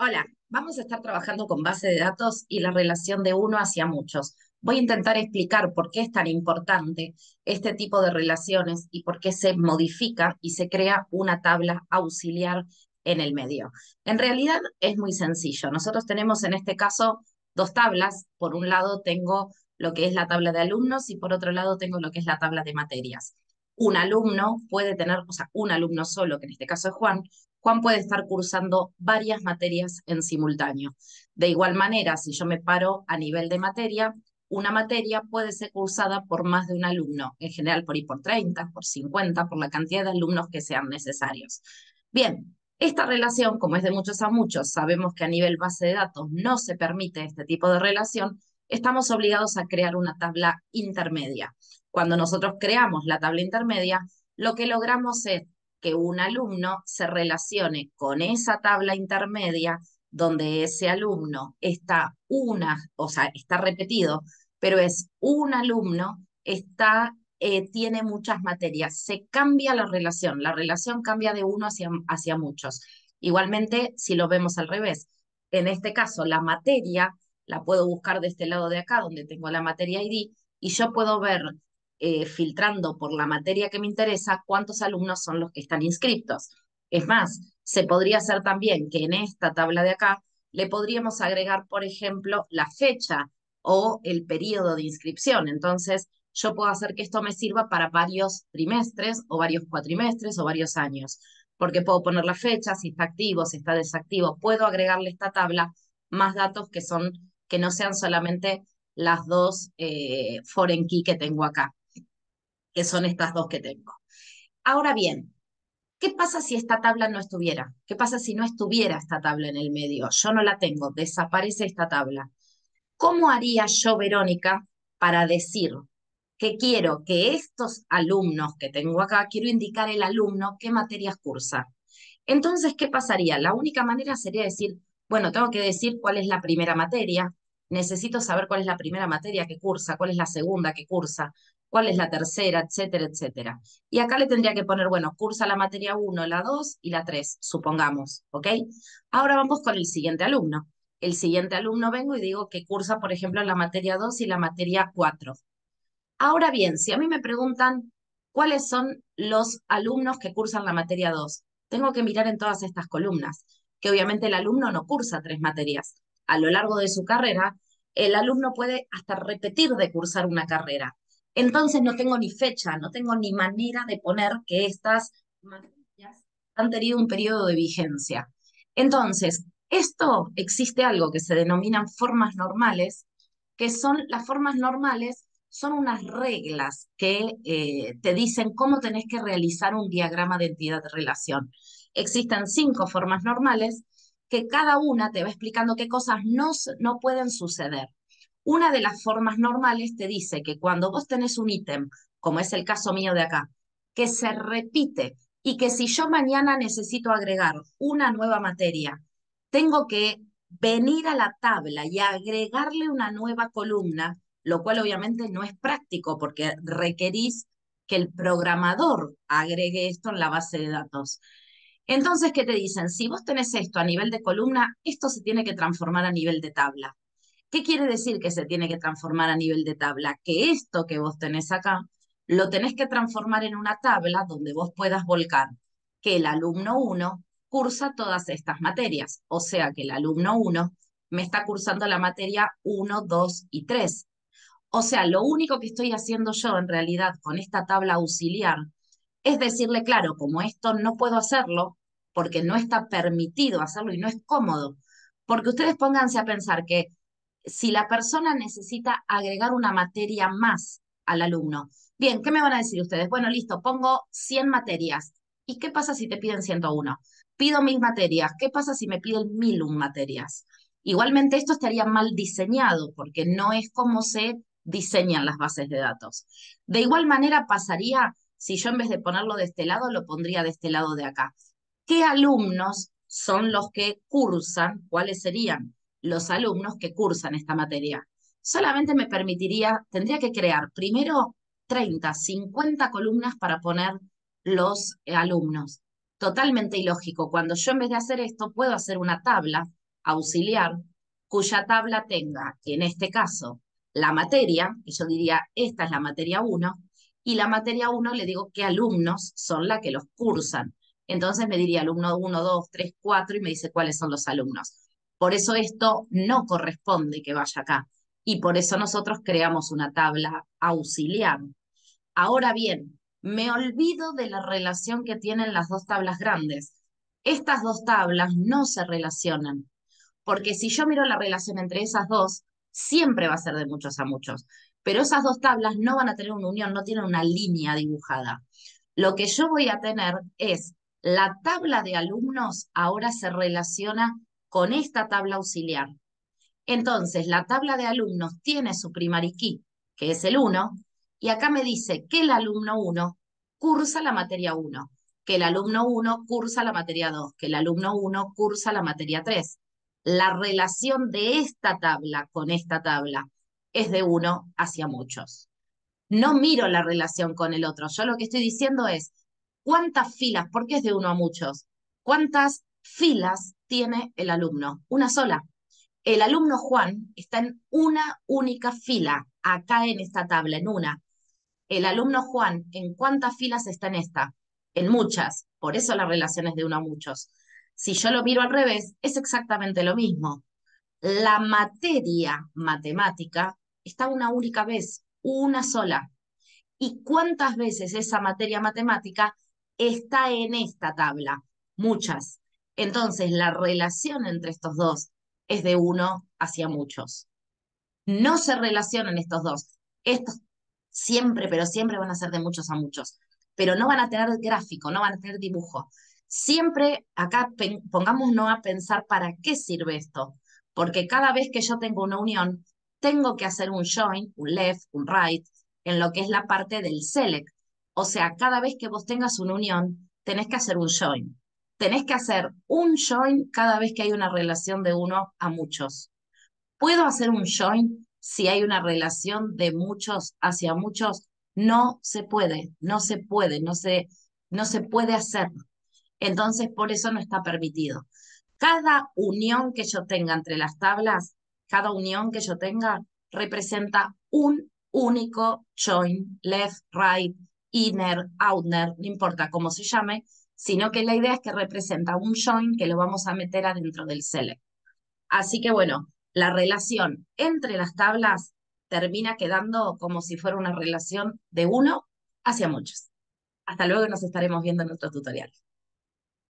Hola, vamos a estar trabajando con base de datos y la relación de uno hacia muchos. Voy a intentar explicar por qué es tan importante este tipo de relaciones y por qué se modifica y se crea una tabla auxiliar en el medio. En realidad es muy sencillo. Nosotros tenemos en este caso dos tablas. Por un lado tengo lo que es la tabla de alumnos y por otro lado tengo lo que es la tabla de materias. Un alumno puede tener, o sea, un alumno solo, que en este caso es Juan puede estar cursando varias materias en simultáneo. De igual manera, si yo me paro a nivel de materia, una materia puede ser cursada por más de un alumno, en general por ahí por 30, por 50, por la cantidad de alumnos que sean necesarios. Bien, esta relación, como es de muchos a muchos, sabemos que a nivel base de datos no se permite este tipo de relación, estamos obligados a crear una tabla intermedia. Cuando nosotros creamos la tabla intermedia, lo que logramos es que un alumno se relacione con esa tabla intermedia donde ese alumno está o sea, está repetido, pero es un alumno, tiene muchas materias. Se cambia la relación cambia de uno hacia muchos. Igualmente, si lo vemos al revés, en este caso, la materia la puedo buscar de este lado de acá, donde tengo la materia ID, y yo puedo ver filtrando por la materia que me interesa cuántos alumnos son los que están inscriptos. Es más, se podría hacer también que en esta tabla de acá le podríamos agregar, por ejemplo, la fecha o el periodo de inscripción. Entonces, yo puedo hacer que esto me sirva para varios trimestres o varios cuatrimestres o varios años, porque puedo poner la fecha, si está activo, si está desactivo. Puedo agregarle a esta tabla más datos que no sean solamente las dos foreign key que tengo acá, que son estas dos que tengo. Ahora bien, ¿qué pasa si esta tabla no estuviera? ¿Qué pasa si no estuviera esta tabla en el medio? Yo no la tengo, desaparece esta tabla. ¿Cómo haría yo, Verónica, para decir que quiero que estos alumnos que tengo acá, quiero indicar el alumno qué materias cursa? Entonces, ¿qué pasaría? La única manera sería decir, bueno, tengo que decir cuál es la primera materia, necesito saber cuál es la primera materia que cursa, cuál es la segunda que cursa, cuál es la tercera, etcétera, etcétera. Y acá le tendría que poner, bueno, cursa la materia uno, la 2 y la 3, supongamos, ¿ok? Ahora vamos con el siguiente alumno. El siguiente alumno vengo y digo que cursa, por ejemplo, la materia 2 y la materia 4. Ahora bien, si a mí me preguntan cuáles son los alumnos que cursan la materia 2, tengo que mirar en todas estas columnas, que obviamente el alumno no cursa tres materias. A lo largo de su carrera, el alumno puede hasta repetir de cursar una carrera. Entonces no tengo ni fecha, no tengo ni manera de poner que estas materias han tenido un periodo de vigencia. Entonces, esto existe algo que se denominan formas normales, que son las formas normales son unas reglas que te dicen cómo tenés que realizar un diagrama de entidad-relación. Existen 5 formas normales que cada una te va explicando qué cosas no pueden suceder. Una de las formas normales te dice que cuando vos tenés un ítem, como es el caso mío de acá, que se repite y que si yo mañana necesito agregar una nueva materia, tengo que venir a la tabla y agregarle una nueva columna, lo cual obviamente no es práctico porque requerís que el programador agregue esto en la base de datos. Entonces, ¿qué te dicen? Si vos tenés esto a nivel de columna, esto se tiene que transformar a nivel de tabla. ¿Qué quiere decir que se tiene que transformar a nivel de tabla? Que esto que vos tenés acá, lo tenés que transformar en una tabla donde vos puedas volcar que el alumno uno cursa todas estas materias. O sea que el alumno uno me está cursando la materia uno, 2 y 3. O sea, lo único que estoy haciendo yo en realidad con esta tabla auxiliar es decirle, claro, como esto no puedo hacerlo porque no está permitido hacerlo y no es cómodo, porque ustedes pónganse a pensar que si la persona necesita agregar una materia más al alumno, bien, ¿qué me van a decir ustedes? Bueno, listo, pongo 100 materias. ¿Y qué pasa si te piden 101? Pido 1000 materias. ¿Qué pasa si me piden 1001 materias? Igualmente esto estaría mal diseñado porque no es como se diseñan las bases de datos. De igual manera pasaría si yo en vez de ponerlo de este lado, lo pondría de este lado de acá. ¿Qué alumnos son los que cursan? ¿Cuáles serían los alumnos que cursan esta materia? Solamente me permitiría, tendría que crear primero 30, 50 columnas para poner los alumnos. Totalmente ilógico. Cuando yo en vez de hacer esto puedo hacer una tabla auxiliar cuya tabla tenga, en este caso, la materia, que yo diría, esta es la materia 1, y la materia 1 le digo qué alumnos son la que los cursan. Entonces me diría alumno 1, 2, 3, 4 y me dice cuáles son los alumnos. Por eso esto no corresponde que vaya acá y por eso nosotros creamos una tabla auxiliar. Ahora bien, me olvido de la relación que tienen las dos tablas grandes. Estas dos tablas no se relacionan, porque si yo miro la relación entre esas dos, siempre va a ser de muchos a muchos, pero esas dos tablas no van a tener una unión, no tienen una línea dibujada. Lo que yo voy a tener es la tabla de alumnos ahora se relaciona con esta tabla auxiliar. Entonces, la tabla de alumnos tiene su primary key, que es el 1, y acá me dice que el alumno 1 cursa la materia 1, que el alumno 1 cursa la materia 2, que el alumno 1 cursa la materia 3. La relación de esta tabla con esta tabla es de 1 hacia muchos. No miro la relación con el otro. Yo lo que estoy diciendo es, ¿cuántas filas? ¿Por qué es de 1 a muchos? ¿Cuántas filas tiene el alumno? Una sola. El alumno Juan está en una única fila, acá en esta tabla, en una. El alumno Juan, ¿en cuántas filas está en esta? En muchas. Por eso la relación es de 1 a muchos. Si yo lo miro al revés, es exactamente lo mismo. La materia matemática está una única vez, una sola. ¿Y cuántas veces esa materia matemática está en esta tabla? Muchas. Entonces, la relación entre estos dos es de 1 hacia muchos. No se relacionan estos dos. Estos siempre, pero siempre van a ser de muchos a muchos. Pero no van a tener gráfico, no van a tener dibujo. Siempre acá pongámonos a pensar para qué sirve esto. Porque cada vez que yo tengo una unión, tengo que hacer un join, un left, un right, en lo que es la parte del select. O sea, cada vez que vos tengas una unión, tenés que hacer un join. Tenés que hacer un join cada vez que hay una relación de 1 a muchos. ¿Puedo hacer un join si hay una relación de muchos hacia muchos? No se puede, no se puede, no se puede hacer. Entonces, por eso no está permitido. Cada unión que yo tenga entre las tablas, cada unión que yo tenga, representa un único join, left, right, inner, outer, no importa cómo se llame, sino que la idea es que representa un join que lo vamos a meter adentro del select. Así que bueno, la relación entre las tablas termina quedando como si fuera una relación de 1 hacia muchos. Hasta luego, nos estaremos viendo en otro tutorial.